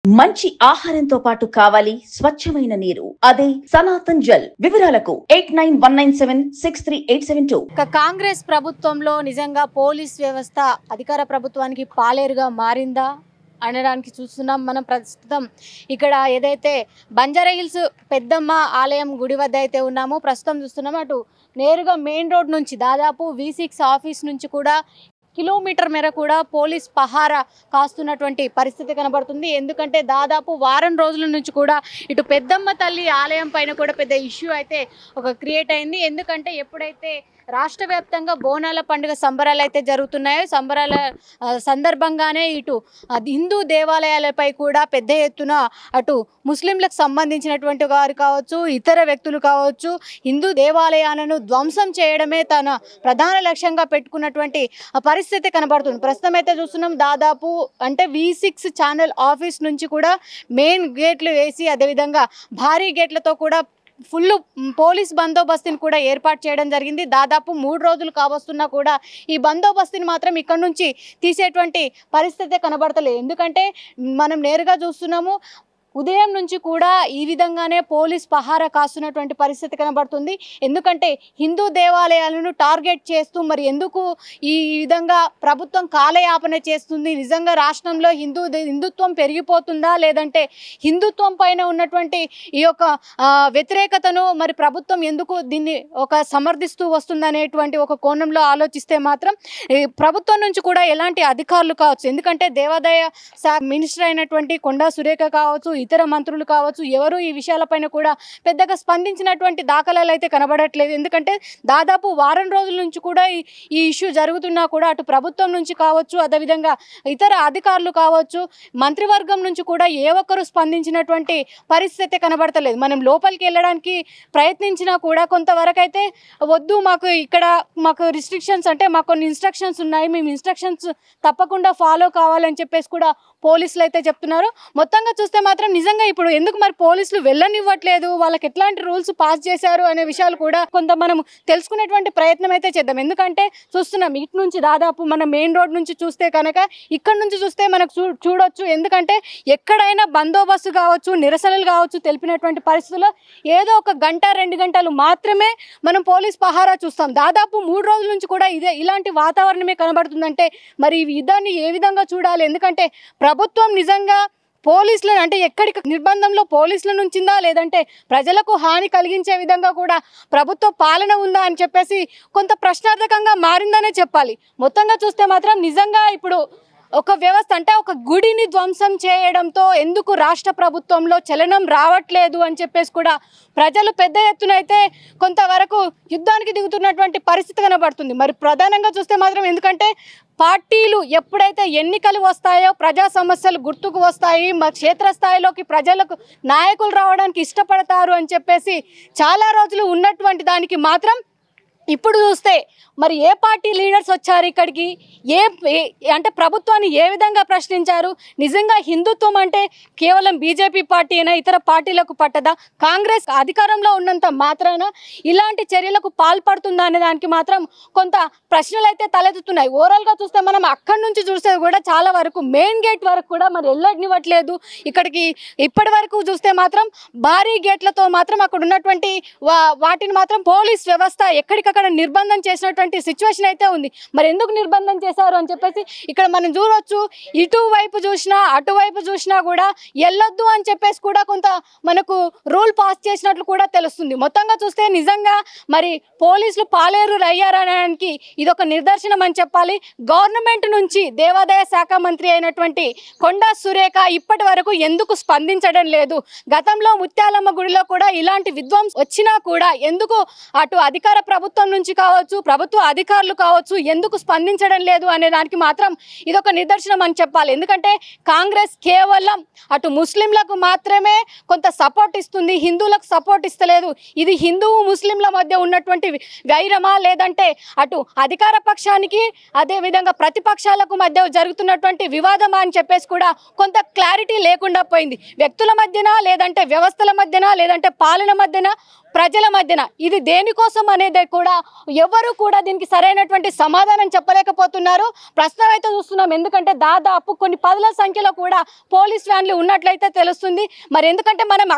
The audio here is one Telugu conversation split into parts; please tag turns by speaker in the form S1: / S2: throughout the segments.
S1: మంచి ఆహారంతో పాటు కావాలి స్వచ్ఛమైన నీరు. అదే సనాతన్ జల్. వివరాలకు 8919763872.
S2: కాంగ్రెస్ ప్రభుత్వంలో నిజంగా పోలీస్ వ్యవస్థ అధికార ప్రభుత్వానికి పాలేరుగా మారిందా అనడానికి చూస్తున్నాం. మనం ప్రస్తుతం ఇక్కడ ఏదైతే బంజారాహిల్స్ పెద్దమ్మ ఆలయం గుడి వద్ద అయితే ఉన్నామో ప్రస్తుతం చూస్తున్నాం. అటు నేరుగా మెయిన్ రోడ్ నుంచి దాదాపు V6 ఆఫీస్ నుంచి కూడా కిలోమీటర్ మేర కూడా పోలీస్ పహారా కాస్తున్నటువంటి పరిస్థితి కనబడుతుంది. ఎందుకంటే దాదాపు వారం రోజుల నుంచి కూడా ఇటు పెద్దమ్మ తల్లి ఆలయం పైన కూడా పెద్ద ఇష్యూ అయితే ఒక క్రియేట్ అయింది. ఎందుకంటే ఎప్పుడైతే రాష్ట్ర వ్యాప్తంగా బోనాల పండుగ సంబరాలు అయితే జరుగుతున్నాయో సంబరాల సందర్భంగానే ఇటు హిందూ దేవాలయాలపై కూడా పెద్ద ఎత్తున అటు ముస్లింలకు సంబంధించినటువంటి వారు కావచ్చు, ఇతర వ్యక్తులు కావచ్చు, హిందూ దేవాలయాలను ధ్వంసం చేయడమే తన ప్రధాన లక్ష్యంగా పెట్టుకున్నటువంటి పరిస్థితి కనబడుతుంది. ప్రస్తుతం అయితే చూస్తున్నాం దాదాపు అంటే V6 ఛానల్ ఆఫీస్ నుంచి కూడా మెయిన్ గేట్లు వేసి అదేవిధంగా భారీ గేట్లతో కూడా ఫుల్ పోలీస్ బందోబస్తుని కూడా ఏర్పాటు చేయడం జరిగింది. దాదాపు 3 రోజులు కావస్తున్నా కూడా ఈ బందోబస్తుని మాత్రం ఇక్కడ నుంచి తీసేటువంటి పరిస్థితి కనబడతలేదు. ఎందుకంటే మనం నేరుగా చూస్తున్నాము ఉదయం నుంచి కూడా ఈ విధంగానే పోలీస్ పహారా కాస్తున్నటువంటి పరిస్థితి కనబడుతుంది. ఎందుకంటే హిందూ దేవాలయాలను టార్గెట్ చేస్తూ మరి ఎందుకు ఈ విధంగా ప్రభుత్వం కాలయాపన చేస్తుంది, నిజంగా రాష్ట్రంలో హిందుత్వం పెరిగిపోతుందా లేదంటే హిందుత్వం పైన ఉన్నటువంటి ఈ యొక్క వ్యతిరేకతను మరి ప్రభుత్వం ఎందుకు దీన్ని ఒక సమర్థిస్తూ వస్తుందనేటువంటి ఒక కోణంలో ఆలోచిస్తే మాత్రం ప్రభుత్వం నుంచి కూడా ఎలాంటి అధికారులు కావచ్చు, ఎందుకంటే దేవాదాయ శాఖ మినిస్టర్ అయినటువంటి కొండా సురేఖ కావచ్చు, ఇతర మంత్రులు కావచ్చు, ఎవరు ఈ విషయాలపైన కూడా పెద్దగా స్పందించినటువంటి దాఖలాలు అయితే కనబడట్లేదు. ఎందుకంటే దాదాపు వారం రోజుల నుంచి కూడా ఈ ఇష్యూ జరుగుతున్నా కూడా అటు ప్రభుత్వం నుంచి కావచ్చు, అదేవిధంగా ఇతర అధికారులు కావచ్చు, మంత్రివర్గం నుంచి కూడా ఏ ఒక్కరు స్పందించినటువంటి పరిస్థితి కనబడతలేదు. మనం లోపలికి వెళ్ళడానికి ప్రయత్నించినా కూడా కొంతవరకు అయితే వద్దు, మాకు రిస్ట్రిక్షన్స్ అంటే మాకు కొన్ని ఇన్స్ట్రక్షన్స్ ఉన్నాయి, మేము ఇన్స్ట్రక్షన్స్ తప్పకుండా ఫాలో కావాలని చెప్పేసి కూడా పోలీసులు అయితే చెప్తున్నారు. మొత్తంగా చూస్తే మాత్రం నిజంగా ఇప్పుడు ఎందుకు మరి పోలీసులు వెళ్ళనివ్వట్లేదు, వాళ్ళకి ఎట్లాంటి రూల్స్ పాస్ చేశారు అనే విషయాలు కూడా కొంత మనం తెలుసుకునేటువంటి ప్రయత్నం అయితే చేద్దాం. ఎందుకంటే చూస్తున్నాం ఇటు నుంచి దాదాపు మన మెయిన్ రోడ్ నుంచి చూస్తే కనుక ఇక్కడ నుంచి చూస్తే మనకు చూడొచ్చు. ఎందుకంటే ఎక్కడైనా బందోబస్తు కావచ్చు, నిరసనలు కావచ్చు తెలిపినటువంటి పరిస్థితుల్లో ఏదో ఒక గంట 2 గంటలు మాత్రమే మనం పోలీస్ పహారా చూస్తాం. దాదాపు 3 రోజుల నుంచి కూడా ఇలాంటి వాతావరణమే కనబడుతుందంటే మరి ఇదాన్ని ఏ విధంగా చూడాలి? ఎందుకంటే ప్రభుత్వం నిజంగా పోలీసులను అంటే ఎక్కడి నిర్బంధంలో పోలీసులను ఉంచిందా లేదంటే ప్రజలకు హాని కలిగించే విధంగా కూడా ప్రభుత్వ పాలన ఉందా అని చెప్పేసి కొంత ప్రశ్నార్థకంగా మారిందనే చెప్పాలి. మొత్తంగా చూస్తే మాత్రం నిజంగా ఇప్పుడు ఒక వ్యవస్థ అంటే ఒక గుడిని ధ్వంసం చేయడంతో ఎందుకు రాష్ట్ర ప్రభుత్వంలో చలనం రావట్లేదు అని చెప్పేసి కూడా ప్రజలు పెద్ద ఎత్తున అయితే కొంతవరకు యుద్ధానికి దిగుతున్నటువంటి పరిస్థితి కనబడుతుంది. మరి ప్రధానంగా చూస్తే మాత్రం ఎందుకంటే పార్టీలు ఎప్పుడైతే ఎన్నికలు వస్తాయో ప్రజా సమస్యలు గుర్తుకు వస్తాయి, మా క్షేత్రస్థాయిలోకి ప్రజలకు నాయకులు రావడానికి ఇష్టపడతారు అని చెప్పేసి చాలా రోజులు ఉన్నటువంటి దానికి మాత్రం ఇప్పుడు చూస్తే మరి ఏ పార్టీ లీడర్స్ వచ్చారు ఇక్కడికి, అంటే ప్రభుత్వాన్ని ఏ విధంగా ప్రశ్నించారు? నిజంగా హిందుత్వం అంటే కేవలం బీజేపీ పార్టీ అయినా ఇతర పార్టీలకు పట్టదా? కాంగ్రెస్ అధికారంలో ఉన్నంత మాత్రాన ఇలాంటి చర్యలకు పాల్పడుతుందా అనే దానికి మాత్రం కొంత ప్రశ్నలు అయితే తలెత్తుతున్నాయి. ఓవరాల్గా చూస్తే మనం అక్కడి నుంచి చూస్తే కూడా చాలా వరకు మెయిన్ గేట్ వరకు కూడా మరి వెళ్ళనివ్వట్లేదు. ఇక్కడికి ఇప్పటి వరకు చూస్తే మాత్రం భారీ గేట్లతో మాత్రం అక్కడ ఉన్నటువంటి వాటిని మాత్రం పోలీస్ వ్యవస్థ ఎక్కడికక్కడ నిర్బంధం చేసినటువంటి సిచ్యువేషన్ అయితే ఉంది. మరి ఎందుకు నిర్బంధం చేశారు అని చెప్పేసి ఇక్కడ మనం చూడవచ్చు. ఇటువైపు చూసినా అటువైపు చూసినా కూడా వెళ్ళొద్దు అని చెప్పేసి కూడా కొంత మనకు రూల్ పాస్ చేసినట్లు కూడా తెలుస్తుంది. మొత్తంగా చూస్తే నిజంగా మరి పోలీసులు పాలేరు అయ్యారనడానికి ఇదొక నిదర్శనం అని చెప్పాలి. గవర్నమెంట్ నుంచి దేవాదాయ శాఖ మంత్రి అయినటువంటి కొండా సురేఖ ఇప్పటి వరకు ఎందుకు స్పందించడం లేదు? గతంలో ముత్యాలమ్మ గుడిలో కూడా ఇలాంటి విధ్వంసం వచ్చినా కూడా ఎందుకు అటు అధికార ప్రభుత్వం నుంచి కావచ్చు, ప్రభుత్వ అధికారులు కావచ్చు ఎందుకు స్పందించడం లేదు అనే దానికి మాత్రం ఇదొక నిదర్శనం అని చెప్పాలి. ఎందుకంటే కాంగ్రెస్ కేవలం అటు ముస్లింలకు మాత్రమే కొంత సపోర్ట్ ఇస్తుంది, హిందువులకు సపోర్ట్ ఇస్తలేదు. ఇది హిందువు ముస్లింల మధ్య ఉన్నటువంటి వైరమా లేదంటే అటు అధికార పక్షానికి అదేవిధంగా ప్రతిపక్షాలకు మధ్య జరుగుతున్నటువంటి వివాదమా అని చెప్పేసి కూడా కొంత క్లారిటీ లేకుండా పోయింది. వ్యక్తుల మధ్యన లేదంటే వ్యవస్థల మధ్యన లేదంటే పాలన మధ్యన ప్రజల మధ్యన ఇది దేనికోసం అనేది కూడా ఎవరు కూడా దీనికి సరైనటువంటి సమాధానం చెప్పలేకపోతున్నారు. ప్రస్తుతం అయితే చూస్తున్నాం. ఎందుకంటే దాదాపు కొన్ని పదుల సంఖ్యలో కూడా పోలీస్ వ్యాన్లు వెళ్ళి ఉన్నట్లయితే తెలుస్తుంది. మరి ఎందుకంటే మనం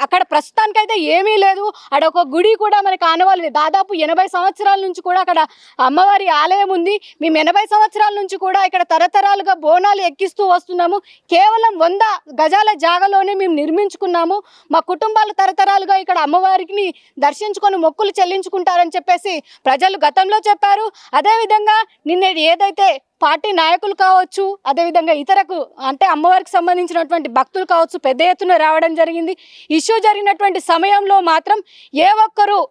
S2: అక్కడ ప్రస్తుతానికైతే ఏమీ లేదు. అక్కడ ఒక గుడి కూడా మనకి ఆనవాళ్ళు దాదాపు 80 సంవత్సరాల నుంచి కూడా అక్కడ అమ్మవారి ఆలయం ఉంది. మేము 80 సంవత్సరాల నుంచి కూడా ఇక్కడ తరతరాలుగా బోనాలు ఎక్కిస్తూ వస్తున్నాము. కేవలం 100 గజాల జాగాలోనే మేము నిర్మించుకున్నాము. మా కుటుంబాలు తరతరాలుగా ఇక్కడ అమ్మవారికి దర్శించుకొని మొక్కులు చెల్లించుకుంటారని చెప్పేసి ప్రజలు గతంలో చెప్పారు. అదేవిధంగా నిన్న ఏదైతే పార్టీ నాయకులు కావచ్చు, అదేవిధంగా ఇతరకు అంటే అమ్మవారికి సంబంధించినటువంటి భక్తులు కావచ్చు పెద్ద ఎత్తున రావడం జరిగింది. ఇష్యూ జరిగినటువంటి సమయంలో మాత్రం ఏ ఒక్కరు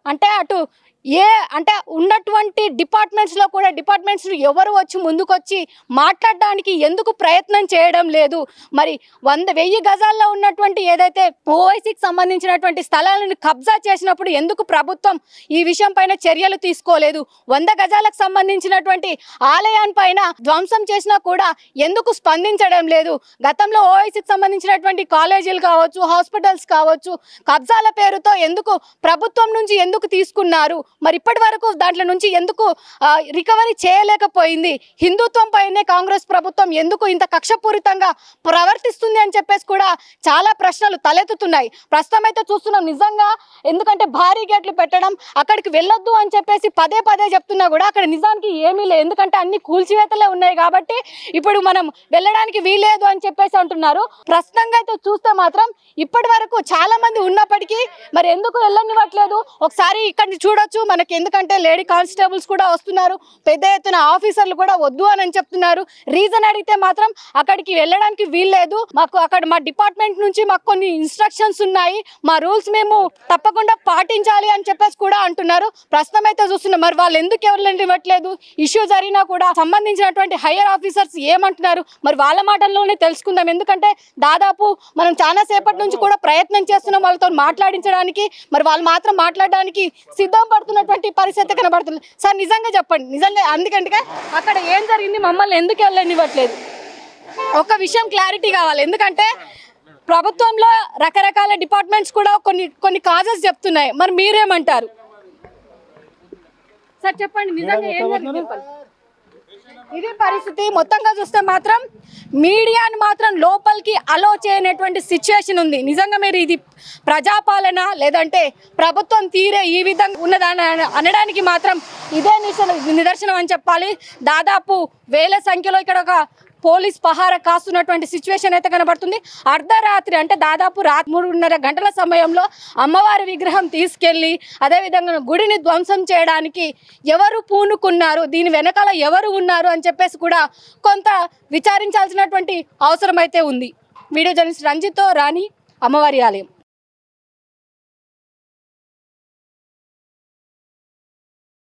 S2: అంటే ఉన్నటువంటి డిపార్ట్మెంట్స్లో కూడా డిపార్ట్మెంట్స్ను ఎవరు వచ్చి ముందుకొచ్చి మాట్లాడడానికి ఎందుకు ప్రయత్నం చేయడం లేదు? మరి 1000 గజాల్లో ఉన్నటువంటి ఏదైతే ఓవైసీకి సంబంధించినటువంటి స్థలాలను కబ్జా చేసినప్పుడు ఎందుకు ప్రభుత్వం ఈ విషయం పైన చర్యలు తీసుకోలేదు? 100 గజాలకు సంబంధించినటువంటి ఆలయాన్పైన ధ్వంసం చేసినా కూడా ఎందుకు స్పందించడం లేదు? గతంలో ఓవైసీకి సంబంధించినటువంటి కాలేజీలు కావచ్చు, హాస్పిటల్స్ కావచ్చు, కబ్జాల పేరుతో ఎందుకు ప్రభుత్వం నుంచి ఎందుకు తీసుకున్నారు? మరి ఇప్పటి వరకు దాంట్లో నుంచి ఎందుకు రికవరీ చేయలేకపోయింది? హిందుత్వం పైనే కాంగ్రెస్ ప్రభుత్వం ఎందుకు ఇంత కక్షపూరితంగా ప్రవర్తిస్తుంది అని చెప్పేసి కూడా చాలా ప్రశ్నలు తలెత్తుతున్నాయి. ప్రస్తుతం అయితే చూస్తున్నాం నిజంగా, ఎందుకంటే భారీ గేట్లు పెట్టడం, అక్కడికి వెళ్ళొద్దు అని చెప్పేసి పదే పదే చెప్తున్నా కూడా అక్కడ నిజానికి ఏమీ లేదు. ఎందుకంటే అన్ని కూల్చివేతలే ఉన్నాయి కాబట్టి ఇప్పుడు మనం వెళ్ళడానికి వీలేదు అని చెప్పేసి అంటున్నారు. ప్రస్తుతంగా అయితే చూస్తే మాత్రం ఇప్పటి వరకు చాలా మంది ఉన్నప్పటికీ మరి ఎందుకు వెళ్ళనివ్వట్లేదు? ఒకసారి ఇక్కడ చూడొచ్చు మనకి, ఎందుకంటే లేడీ కానిస్టేబుల్స్ కూడా వస్తున్నారు, పెద్ద ఎత్తున ఆఫీసర్లు కూడా వద్దు అని చెప్తున్నారు. రీజన్ అడిగితే మాత్రం అక్కడికి వెళ్ళడానికి వీల్లేదు, మాకు అక్కడ మా డిపార్ట్మెంట్ నుంచి మాకు కొన్ని ఇన్స్ట్రక్షన్స్ ఉన్నాయి, మా రూల్స్ మేము తప్పకుండా పాటించాలి అని చెప్పేసి కూడా అంటున్నారు. ప్రస్తుతం అయితే చూస్తున్నాం మరి వాళ్ళు ఎందుకు ఎవరివ్వట్లేదు? ఇష్యూ జరిగినా కూడా సంబంధించినటువంటి హైయర్ ఆఫీసర్స్ ఏమంటున్నారు మరి వాళ్ళ మాటల్లోనే తెలుసుకుందాం. ఎందుకంటే దాదాపు మనం చాలా సేపటి నుంచి కూడా ప్రయత్నం చేస్తున్నాం వాళ్ళతో మాట్లాడించడానికి, మరి వాళ్ళు మాత్రం మాట్లాడడానికి సిద్ధం పడుతున్నటువంటి పరిస్థితి కనబడుతుంది. సార్ నిజంగా చెప్పండి, నిజంగా అందుకంటే అక్కడ ఏం జరిగింది, మమ్మల్ని ఎందుకు వెళ్ళనివ్వట్లేదు? ఒక విషయం క్లారిటీ కావాలి. ఎందుకంటే ప్రభుత్వంలో రకరకాల డిపార్ట్మెంట్స్ కూడా కొన్ని కాజెస్ చెప్తున్నాయి, మరి మీరేమంటారు సార్? చెప్పండి నిజంగా ఏం జరిగింది? ఇది పరిస్థితి. మొత్తంగా చూస్తే మాత్రం మీడియాని మాత్రం లోపలికి అలో చేయనటువంటి సిచ్యుయేషన్ ఉంది. నిజంగా మీరు ఇది ప్రజాపాలన లేదంటే ప్రభుత్వం తీరే ఈ విధంగా ఉన్నదని అనడానికి మాత్రం ఇదే నిదర్శనం అని చెప్పాలి. దాదాపు వేల సంఖ్యలో ఇక్కడ ఒక పోలీస్ పహారా కాస్తున్నటువంటి సిచ్యువేషన్ అయితే కనబడుతుంది. అర్ధరాత్రి అంటే దాదాపు 3:30 గంటల సమయంలో అమ్మవారి విగ్రహం తీసుకెళ్ళి అదేవిధంగా గుడిని ధ్వంసం చేయడానికి ఎవరు పూనుకున్నారు, దీని వెనకాల ఎవరు ఉన్నారు అని చెప్పేసి కూడా కొంత విచారించాల్సినటువంటి అవసరం అయితే ఉంది. వీడియో జర్నలిస్ట్ రంజిత్తో రాణి, అమ్మవారి ఆలయం.